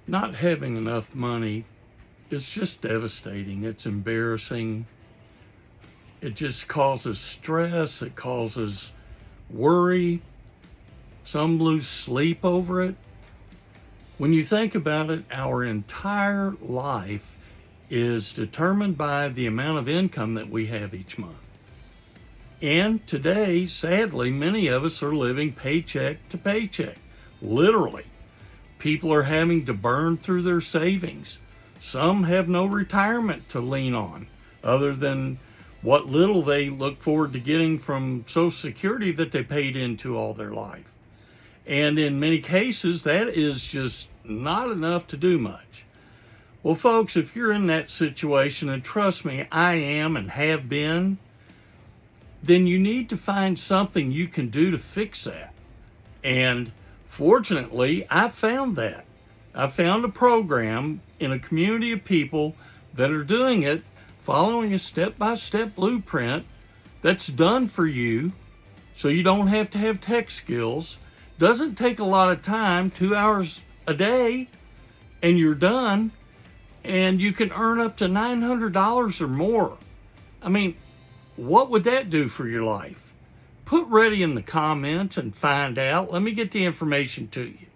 Not having enough money is just devastating. It's embarrassing. It just causes stress. It causes worry. Some lose sleep over it. When you think about it, our entire life is determined by the amount of income that we have each month. And today, sadly, many of us are living paycheck to paycheck, literally. People are having to burn through their savings. Some have no retirement to lean on other than what little they look forward to getting from Social Security that they paid into all their life. And in many cases, that is just not enough to do much. Well, folks, if you're in that situation, and trust me, I am and have been, then you need to find something you can do to fix that. And fortunately, I found that. I found a program in a community of people that are doing it, following a step-by-step blueprint that's done for you, so you don't have to have tech skills. Doesn't take a lot of time, 2 hours a day, and you're done, and you can earn up to $900 or more. I mean, what would that do for your life? Put ready in the comments and find out. Let me get the information to you.